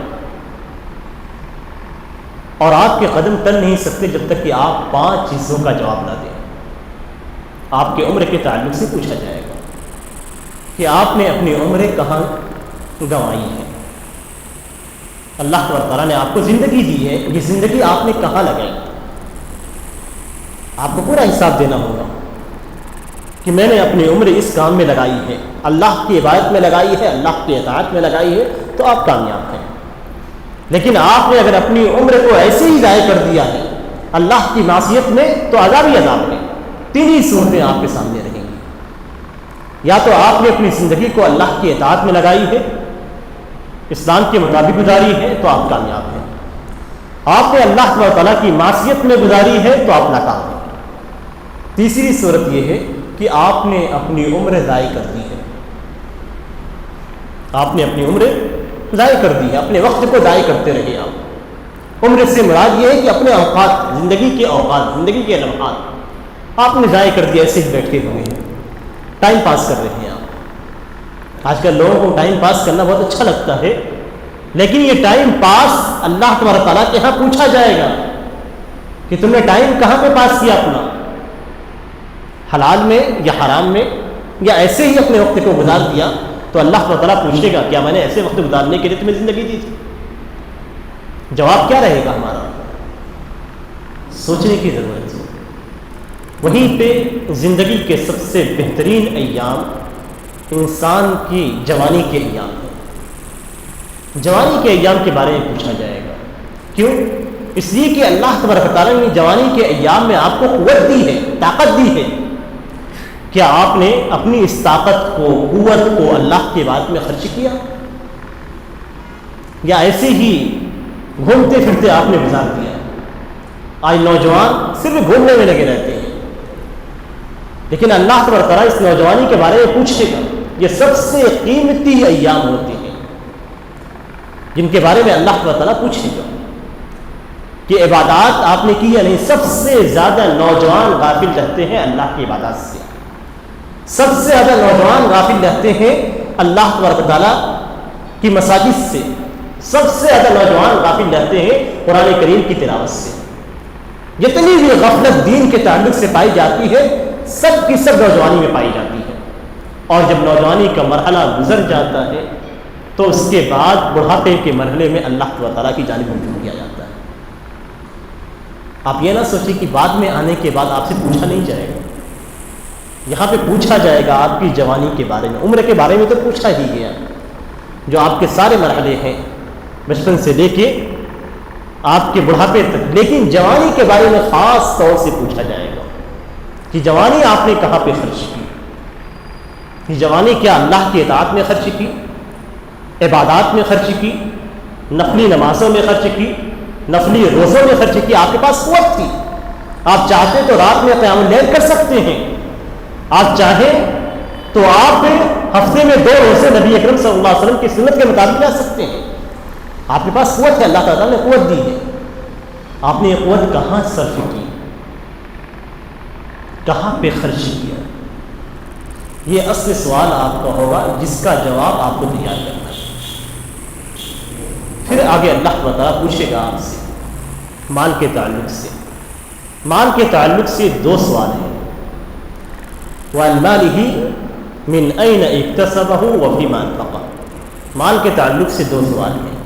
اور آپ کے قدم ٹل نہیں سکتے جب تک کہ آپ 5 چیزوں کا جواب نہ دیں۔ آپ کی عمر کے تعلق سے پوچھا جائے گا کہ آپ نے اپنی عمریں کہاں گنوائی ہے، اللہ تعالیٰ نے آپ کو زندگی دی ہے، یہ زندگی آپ نے کہاں لگائی، آپ کو پورا حساب دینا ہوگا کہ میں نے اپنی عمر اس کام میں لگائی ہے، اللہ کی عبادت میں لگائی ہے، اللہ کی اطاعت میں لگائی ہے، تو آپ کامیاب ہیں۔ لیکن آپ نے اگر اپنی عمر کو ایسے ہی ضائع کر دیا ہے اللہ کی معصیت میں، تو عذاب ہی عذاب ہے۔ 3 ہی صورتیں آپ کے سامنے رہیں گی، یا تو آپ نے اپنی زندگی کو اللہ کی اطاعت میں لگائی ہے، اسلام کے مطابق گزاری ہے، تو آپ کامیاب ہیں، آپ نے اللہ تعالیٰ کی معصیت میں گزاری ہے تو آپ ناکام ہیں۔ تیسری صورت یہ ہے کہ آپ نے اپنی عمر ضائع کر دی ہے، آپ نے اپنی عمر ضائع کر دی ہے، اپنے وقت کو ضائع کرتے رہے۔ آپ عمر سے مراد یہ ہے کہ اپنے اوقات، زندگی کے اوقات، زندگی کے لمحات آپ نے ضائع کر دیا، ایسے ہی بیٹھے ہوئے ہیں، ٹائم پاس کر رہے ہیں آپ۔ آج کل لوگوں کو ٹائم پاس کرنا بہت اچھا لگتا ہے، لیکن یہ ٹائم پاس اللہ تبارک تعالیٰ کے ہاں پوچھا جائے گا کہ تم نے ٹائم کہاں پہ پاس کیا اپنا، حلال میں یا حرام میں، یا ایسے ہی اپنے وقت کو گزار دیا، تو اللہ تعالیٰ پوچھے گا کیا میں نے ایسے وقت گزارنے کے لیے تمہیں زندگی دی تھی؟ جواب کیا رہے گا ہمارا؟ سوچنے کی ضرورت ہے۔ وہیں پہ زندگی کے سب سے بہترین ایام انسان کی جوانی کے ایام ہیں۔ جوانی کے ایام کے بارے میں پوچھا جائے گا، کیوں؟ اس لیے کہ اللہ تبارک تعالیٰ نے جوانی کے ایام میں آپ کو قوت دی ہے، طاقت دی ہے۔ کیا آپ نے اپنی اس طاقت کو، قوت کو اللہ کی بات میں خرچ کیا، یا ایسے ہی گھومتے پھرتے آپ نے گزار دیا؟ آج نوجوان صرف گھومنے میں لگے رہتے ہیں، لیکن اللہ تبارک تعالیٰ اس نوجوانی کے بارے میں پوچھے گا۔ یہ سب سے قیمتی ایام ہوتے ہیں جن کے بارے میں اللہ تعالیٰ پوچھے گا کہ عبادات آپ نے کی یا نہیں۔ سب سے زیادہ نوجوان غافل رہتے ہیں اللہ کی عبادات سے، سب سے زیادہ نوجوان غافل رہتے ہیں اللہ تبارک تعالیٰ کی مساجد سے، سب سے زیادہ نوجوان غافل رہتے ہیں قرآن کریم کی تلاوت سے۔ جتنی بھی غفلت دین کے تعلق سے پائی جاتی ہے، سب کی سب نوجوانی میں پائی جاتی ہے، اور جب نوجوانی کا مرحلہ گزر جاتا ہے تو اس کے بعد بڑھاپے کے مرحلے میں اللہ تعالیٰ کی جانب رجوع کیا جاتا ہے۔ آپ یہ نہ سوچیں کہ بعد میں آنے کے بعد آپ سے پوچھا نہیں جائے گا، یہاں پہ پوچھا جائے گا آپ کی جوانی کے بارے میں۔ عمر کے بارے میں تو پوچھا ہی گیا، جو آپ کے سارے مرحلے ہیں بچپن سے لے کے آپ کے بڑھاپے تک، لیکن جوانی کے بارے میں خاص طور سے پوچھا جائے گا کہ جوانی آپ نے کہاں پہ خرچ کی، کہ جوانی کیا اللہ کی اطاعت میں خرچ کی، عبادات میں خرچ کی، نفلی نمازوں میں خرچ کی، نفلی روزوں میں خرچ کی؟ آپ کے پاس قوت تھی، آپ چاہتے تو رات میں قیام اللیل کر سکتے ہیں، آپ چاہیں تو آپ ہفتے میں 2 روزے نبی اکرم صلی اللہ علیہ وسلم کی سنت کے مطابق لا سکتے ہیں۔ آپ کے پاس قوت ہے، اللہ تعالیٰ نے قوت دی ہے، آپ نے یہ قوت کہاں صرف کی، کہاں پہ خرچ کیا؟ یہ اصل سوال آپ کا ہوگا جس کا جواب آپ کو تیار کرنا ہے۔ پھر آگے اللہ تعالیٰ پوچھے گا آپ سے مال کے تعلق سے۔ مال کے تعلق سے 2 سوال ہیں، وَعَنْ مَالِهِ مِنْ أَيْنَ اكْتَسَبَهُ وَفِيمَا أَنْفَقَهُ۔ مال کے تعلق سے 2 سوال ہیں،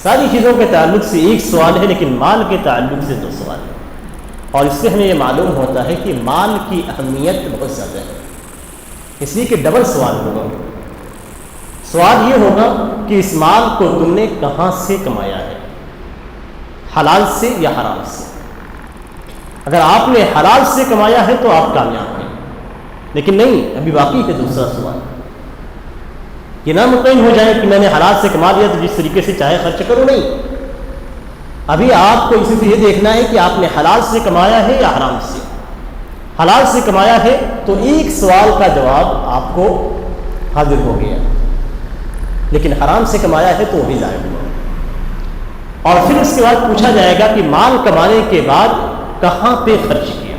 ساری چیزوں کے تعلق سے 1 سوال ہے، لیکن مال کے تعلق سے 2 سوال ہیں، اور اس سے ہمیں یہ معلوم ہوتا ہے کہ مال کی اہمیت بہت زیادہ ہے۔ اس لیے کہ ڈبل سوال ہوگا. سوال یہ ہوگا کہ اس مال کو تم نے کہاں سے کمایا ہے, حلال سے یا حرام سے. اگر آپ نے حلال سے کمایا ہے تو آپ کامیاب ہیں, لیکن نہیں, ابھی باقی ہے دوسرا سوال. یہ نہ مطمئن ہو جائے کہ میں نے حلال سے کما لیا تو جس طریقے سے چاہے خرچ کرو, نہیں. ابھی آپ کو اسی سے یہ دیکھنا ہے کہ آپ نے حلال سے کمایا ہے یا حرام سے. حلال سے کمایا ہے تو ایک سوال کا جواب آپ کو حاضر ہو گیا, لیکن حرام سے کمایا ہے تو وہ بھی ضائع ہوا. اور پھر اس کے بعد پوچھا جائے گا کہ مال کمانے کے بعد کہاں پہ خرچ کیا,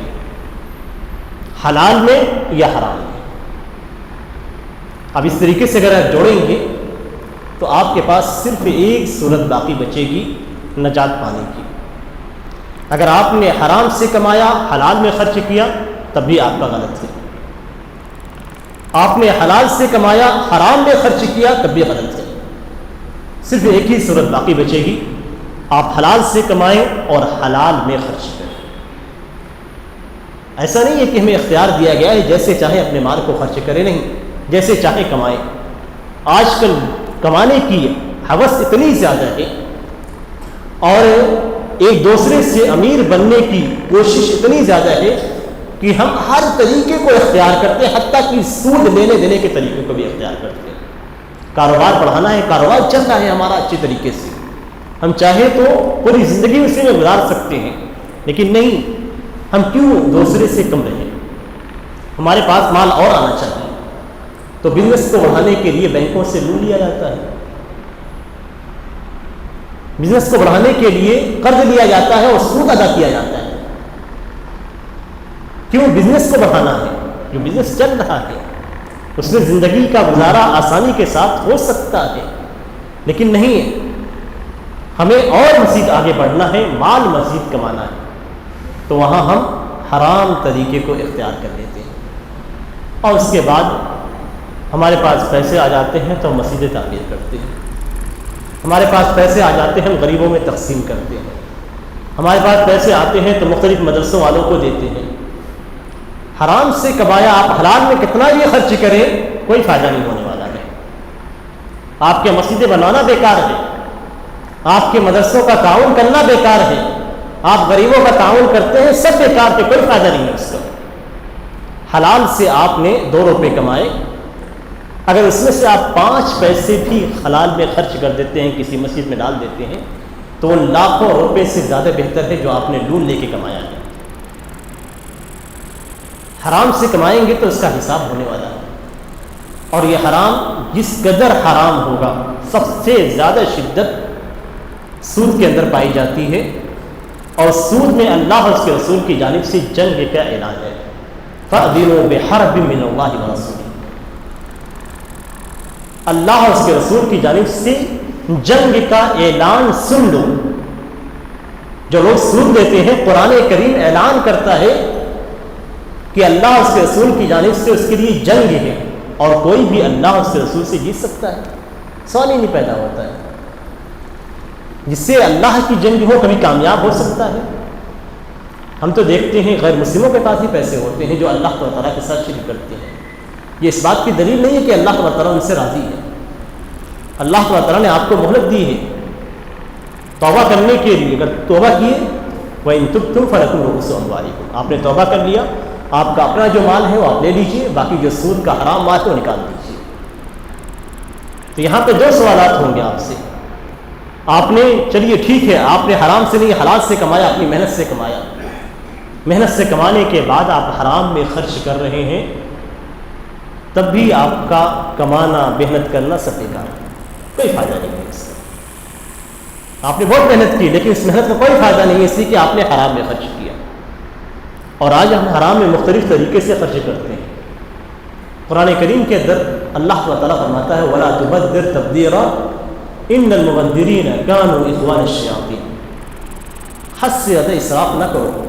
حلال میں یا حرام میں. اب اس طریقے سے اگر آپ جوڑیں گے تو آپ کے پاس صرف ایک صورت باقی بچے گی نجات پانے کی. اگر آپ نے حرام سے کمایا, حلال میں خرچ کیا, تب بھی آپ کا غلط ہے. آپ نے حلال سے کمایا, حرام میں خرچ کیا, تب بھی غلط ہے. صرف ایک ہی صورت باقی بچے گی, آپ حلال سے کمائیں اور حلال میں خرچ کریں. ایسا نہیں ہے کہ ہمیں اختیار دیا گیا ہے جیسے چاہے اپنے مال کو خرچ کریں, نہیں, جیسے چاہے کمائیں. آج کل کمانے کی ہوس اتنی زیادہ ہے اور ایک دوسرے سے امیر بننے کی کوشش اتنی زیادہ ہے کہ ہم ہر طریقے کو اختیار کرتے ہیں, حتیٰ کہ سود لینے دینے کے طریقے کو بھی اختیار کرتے ہیں. کاروبار بڑھانا ہے, کاروبار چل رہا ہے ہمارا اچھے طریقے سے, ہم چاہیں تو پوری زندگی اسی میں گزار سکتے ہیں, لیکن نہیں, ہم کیوں دوسرے سے کم رہیں. ہمارے پاس مال اور آنا چاہیے, تو بزنس کو بڑھانے کے لیے بینکوں سے لون لیا جاتا ہے, بزنس کو بڑھانے کے لیے قرض لیا جاتا ہے اور سود ادا کیا جاتا ہے. کیوں؟ بزنس کو بڑھانا ہے. جو بزنس چل رہا ہے اس میں زندگی کا گزارا آسانی کے ساتھ ہو سکتا ہے, لیکن نہیں, ہمیں اور مزید آگے بڑھنا ہے, مال مزید کمانا ہے, تو وہاں ہم حرام طریقے کو اختیار کر لیتے ہیں. اور اس کے بعد ہمارے پاس پیسے آ جاتے ہیں تو ہم مسجدیں تعمیر کرتے ہیں, ہمارے پاس پیسے آ جاتے ہیں ہم غریبوں میں تقسیم کرتے ہیں, ہمارے پاس پیسے آتے ہیں تو مختلف مدرسوں والوں کو دیتے ہیں. حرام سے کمایا آپ حلال میں کتنا بھی خرچ کریں کوئی فائدہ نہیں ہونے والا ہے. آپ کے مسجدیں بنانا بیکار ہے, آپ کے مدرسوں کا تعاون کرنا بیکار ہے, آپ غریبوں کا تعاون کرتے ہیں, سب بیکار ہے, کوئی فائدہ نہیں ہے اس کا. حلال سے آپ نے 2 روپے کمائے, اگر اس میں سے آپ 5 پیسے بھی حلال میں خرچ کر دیتے ہیں, کسی مسجد میں ڈال دیتے ہیں, تو وہ لاکھوں روپے سے زیادہ بہتر ہے جو آپ نے لون لے کے کمایا ہے. حرام سے کمائیں گے تو اس کا حساب ہونے والا ہے, اور یہ حرام جس قدر حرام ہوگا, سب سے زیادہ شدت سود کے اندر پائی جاتی ہے, اور سود میں اللہ اور اس کے رسول کی جانب سے جنگ کا اعلان ہے. فَأْذِنُوا بِحَرْبٍ مِّنَ اللَّهِ وَرَسُولِهِ, اللہ اور اس کے رسول کی جانب سے جنگ کا اعلان سن لو. جو لوگ سود دیتے ہیں, قرآن کریم اعلان کرتا ہے کہ اللہ اور اس کے رسول کی جانب سے اس کے لیے جنگ ہے, اور کوئی بھی اللہ اور اس کے رسول سے جیت سکتا ہے. سوال ہی نہیں پیدا ہوتا ہے. جس سے اللہ کی جنگ ہو کبھی کامیاب ہو سکتا ہے. ہم تو دیکھتے ہیں غیر مسلموں کے پاس ہی پیسے ہوتے ہیں جو اللہ تعالیٰ کے ساتھ شریک کرتے ہیں. یہ اس بات کی دلیل نہیں ہے کہ اللہ تعالیٰ ان سے راضی ہے. اللہ تعالیٰ نے آپ کو مہلت دی ہے توبہ کرنے کے لیے. اگر توبہ کیے وَإِن تُبْتُمْ فَلَكُمْ رُءُوسُ أَمْوَالِكُمْ, آپ نے توبہ کر لیا, آپ کا اپنا جو مال ہے وہ آپ لے لیجئے, باقی جو سود کا حرام مال ہے وہ نکال دیجیے. تو یہاں پہ 2 سوالات ہوں گے آپ سے. آپ نے, چلیے ٹھیک ہے, آپ نے حرام سے نہیں حلال سے کمایا, اپنی محنت سے کمایا, محنت سے کمانے کے بعد آپ حرام میں خرچ کر رہے ہیں, تب بھی آپ کا کمانا, محنت کرنا سب بیکار ہے, کوئی فائدہ نہیں ہے اس کا. آپ نے بہت محنت کی لیکن اس محنت کا کوئی فائدہ نہیں ہے, اس لیے کہ آپ نے حرام میں خرچ کیا. اور آج ہم حرام میں مختلف طریقے سے خرچ کرتے ہیں. قرآن کریم کے اندر اللہ تعالیٰ فرماتا ہے وَلَا تُبَذِّرْ تَبْذِيرًا إِنَّ الْمُبَذِّرِينَ كَانُوا إِخْوَانَ الشَّيَاطِينِ. حد سے زیادہ اسراف نہ کرو,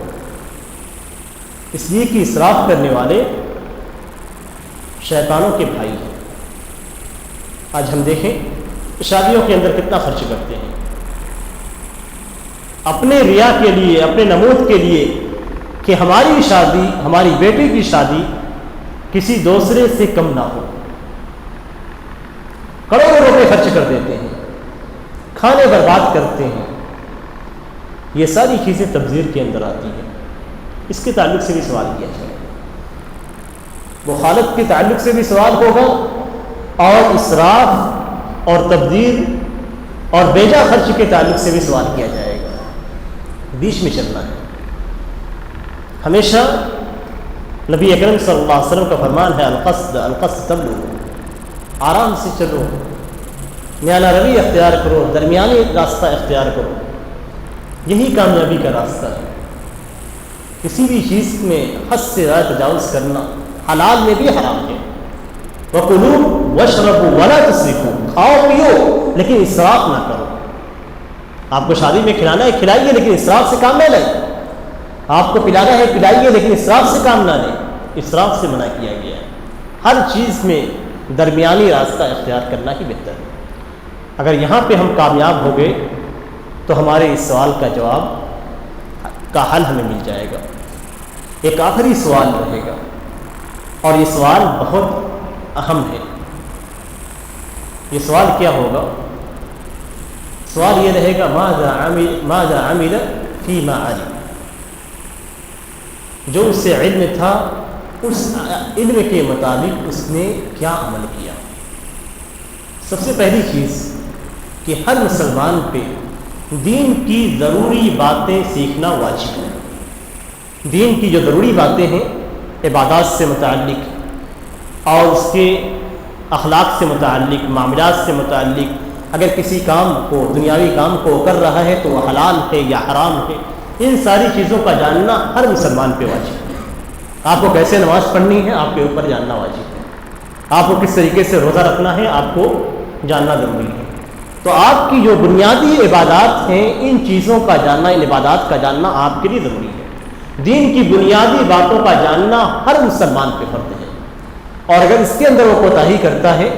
اس لیے کہ اسراف کرنے والے شیطانوں کے بھائی ہیں. آج ہم دیکھیں شادیوں کے اندر کتنا خرچ کرتے ہیں, اپنے ریا کے لیے, اپنے نمود کے لیے کہ ہماری شادی, ہماری بیٹی کی شادی کسی دوسرے سے کم نہ ہو. کروڑوں روپے خرچ کر دیتے ہیں, کھانے برباد کرتے ہیں, یہ ساری چیزیں تبذیر کے اندر آتی ہیں. اس کے تعلق سے بھی سوال کیا جائے گا, مخالط کے تعلق سے بھی سوال ہوگا, اور اسراف اور تبذیر اور بیجا خرچ کے تعلق سے بھی سوال کیا جائے گا. بیچ میں چلنا ہے. ہمیشہ نبی اکرم صلی اللہ علیہ وسلم کا فرمان ہے القصد تبلغ, آرام سے چلو, میانہ روی اختیار کرو, درمیانی راستہ اختیار کرو, یہی کامیابی کا راستہ ہے. کسی بھی چیز میں حد سے زیادہ تجاوز کرنا حلال میں بھی حرام ہے. وَكُلُوا وَاشْرَبُوا وَلَا تُسْرِفُوا, کھاؤ پیو لیکن اسراف نہ کرو. آپ کو شادی میں کھلانا ہے کھلائیے لیکن اسراف سے کام نہ لیں. آپ کو پلانا ہے پلائیے لیکن اسراف سے کام نہ لیں. اسراف سے منع کیا گیا ہے. ہر چیز میں درمیانی راستہ اختیار کرنا ہی بہتر ہے. اگر یہاں پہ ہم کامیاب ہو گئے تو ہمارے اس سوال کا جواب کا حل ہمیں مل جائے گا. ایک آخری سوال رہے گا, اور یہ سوال بہت اہم ہے. یہ سوال کیا ہوگا؟ سوال یہ رہے گا ماذا عمل فیما علم. جو اس سے علم تھا اس علم کے مطابق اس نے کیا عمل کیا. سب سے پہلی چیز کہ ہر مسلمان پہ دین کی ضروری باتیں سیکھنا واجب ہے. دین کی جو ضروری باتیں ہیں عبادات سے متعلق اور اس کے اخلاق سے متعلق, معاملات سے متعلق, اگر کسی کام کو دنیاوی کام کو کر رہا ہے تو وہ حلال ہے یا حرام ہے, ان ساری چیزوں کا جاننا ہر مسلمان پہ واجب ہے. آپ کو کیسے نماز پڑھنی ہے آپ کے اوپر جاننا واجب ہے. آپ کو کس طریقے سے روزہ رکھنا ہے آپ کو جاننا ضروری ہے. تو آپ کی جو بنیادی عبادات ہیں ان چیزوں کا جاننا, ان عبادات کا جاننا آپ کے لیے ضروری ہے. دین کی بنیادی باتوں کا جاننا ہر مسلمان پہ فرض ہے. اور اگر اس کے اندر وہ کوتاہی کرتا ہے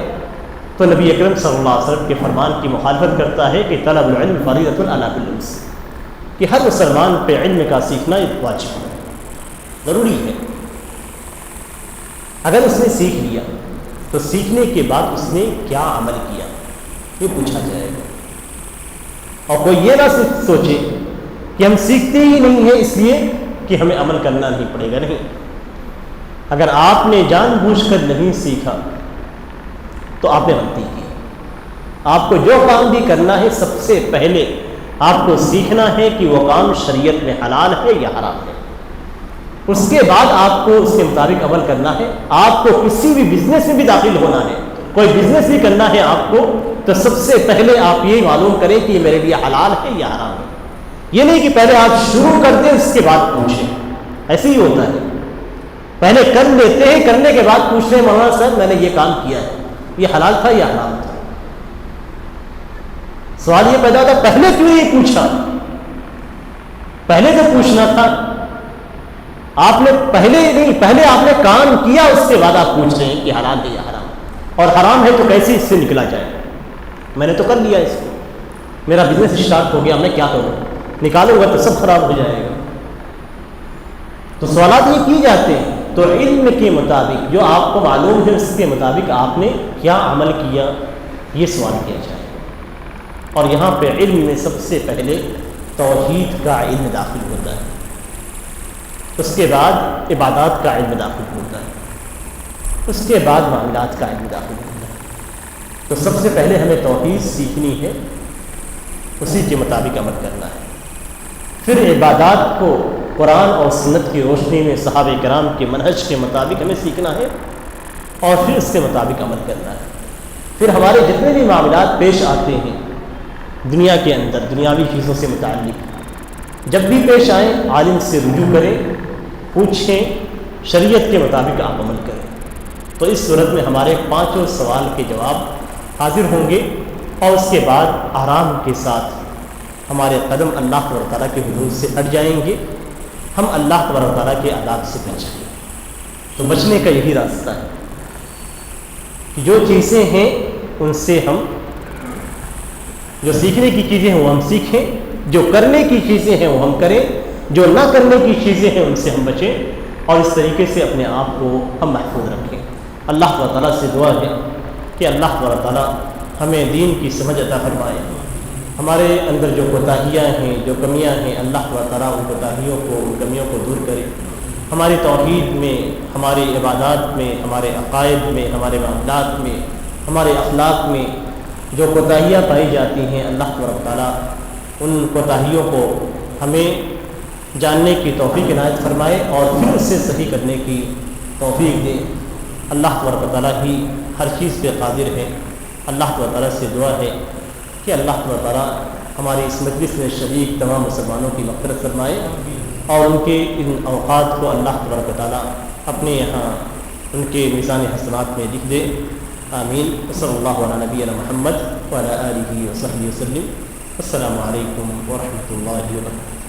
تو نبی اکرم صلی اللہ علیہ وسلم کے فرمان کی مخالفت کرتا ہے کہ طلب العلم فریضۃ علی کل مسلم, کہ ہر مسلمان پہ علم کا سیکھنا ایک واجب ہے, ضروری ہے. اگر اس نے سیکھ لیا تو سیکھنے کے بعد اس نے کیا عمل کیا یہ پوچھا جائے گا. اور کوئی یہ نہ سوچے کہ ہم سیکھتے ہی نہیں ہیں اس لیے کہ ہمیں عمل کرنا نہیں پڑے گا. نہیں, اگر آپ نے جان بوجھ کر نہیں سیکھا تو آپ نے غلطی کی. آپ کو جو کام بھی کرنا ہے سب سے پہلے آپ کو سیکھنا ہے کہ وہ کام شریعت میں حلال ہے یا حرام ہے. اس کے بعد آپ کو اس کے مطابق عمل کرنا ہے. آپ کو کسی بھی بزنس میں بھی داخل ہونا ہے, کوئی بزنس بھی کرنا ہے آپ کو, تو سب سے پہلے آپ یہ معلوم کریں کہ یہ میرے لیے حلال ہے یا حرام ہے. یہ نہیں کہ پہلے آپ شروع کر دیں اس کے بعد پوچھیں. ایسے ہی ہوتا ہے, پہلے کر لیتے ہیں, کرنے کے بعد پوچھتے ہیں مولانا صاحب میں نے یہ کام کیا ہے یہ حلال تھا یا حرام تھا. سوال یہ پیدا ہوتا پہلے کیوں نہیں پوچھا؟ پہلے تو پوچھنا تھا. آپ نے پہلے نہیں, پہلے آپ نے کام کیا اس کے بعد آپ پوچھ رہے ہیں کہ حلال ہے یا حرام, اور حرام ہے تو کیسے اس سے نکلا جائے. میں نے تو کر لیا اس کو, میرا بزنس اسٹارٹ ہو گیا, میں کیا کروں, نکالوں گا تو سب خراب ہو جائے گا. تو سوالات یہ کی جاتے ہیں. تو علم کے مطابق جو آپ کو معلوم ہے اس کے مطابق آپ نے کیا عمل کیا یہ سوال کیا جائے. اور یہاں پہ علم میں سب سے پہلے توحید کا علم داخل ہوتا ہے, اس کے بعد عبادات کا علم داخل ہوتا ہے, اس کے بعد معاملات کا علم داخل ہوتا ہے. تو سب سے پہلے ہمیں توحید سیکھنی ہے, اسی کے مطابق عمل کرنا ہے. پھر عبادات کو قرآن اور سنت کی روشنی میں صحابہ کرام کے منہج کے مطابق ہمیں سیکھنا ہے, اور پھر اس کے مطابق عمل کرنا ہے. پھر ہمارے جتنے بھی معاملات پیش آتے ہیں دنیا کے اندر دنیاوی چیزوں سے متعلق, جب بھی پیش آئیں عالم سے رجوع کریں, پوچھیں, شریعت کے مطابق آپ عمل کریں. تو اس صورت میں ہمارے 5 سوال کے جواب حاضر ہوں گے, اور اس کے بعد آرام کے ساتھ ہمارے قدم اللہ تبارک و تعالیٰ کے حدود سے ہٹ جائیں گے, ہم اللہ تبارک و تعالیٰ کے عذاب سے بچیں گے. تو بچنے کا یہی راستہ ہے کہ جو چیزیں ہیں ان سے ہم, جو سیکھنے کی چیزیں ہیں وہ ہم سیکھیں, جو کرنے کی چیزیں ہیں وہ ہم کریں, جو نہ کرنے کی چیزیں ہیں ان سے ہم بچیں. اور اس طریقے سے اپنے آپ کو ہم محفوظ رکھیں۔ اللہ تعالیٰ سے دعا ہے کہ اللہ تعالیٰ ہمیں دین کی سمجھ عطا فرمائے، ہمارے اندر جو کوتاہیاں ہیں، جو کمیاں ہیں، اللہ تعالیٰ ان کوتاہیوں کو، ان کمیوں کو دور کرے، ہماری توحید میں، ہماری عبادات میں، ہمارے عقائد میں، ہمارے معاملات میں، ہمارے اخلاق میں جو کوتاہیاں پائی جاتی ہیں، اللہ تعالیٰ ان کوتاہیوں کو ہمیں جاننے کی توفیق عنایت فرمائے اور پھر اس سے صحیح کرنے کی توفیق دے۔ اللہ تعالیٰ ہی ہر چیز پہ قادر ہے۔ اللہ تعالیٰ سے دعا ہے کہ اللہ تعالیٰ ہماری اس مجلس میں شریک تمام مسلمانوں کی مغفرت فرمائے اور ان کے ان اوقات کو اللہ تعالیٰ اپنے یہاں ان کے میزان حسنات میں لکھ دے۔ آمین۔ صلی اللہ علیہ نبینا محمد وعلی آلہ وصحبہ وسلم۔ السلام علیکم ورحمۃ اللہ وبرکاتہ۔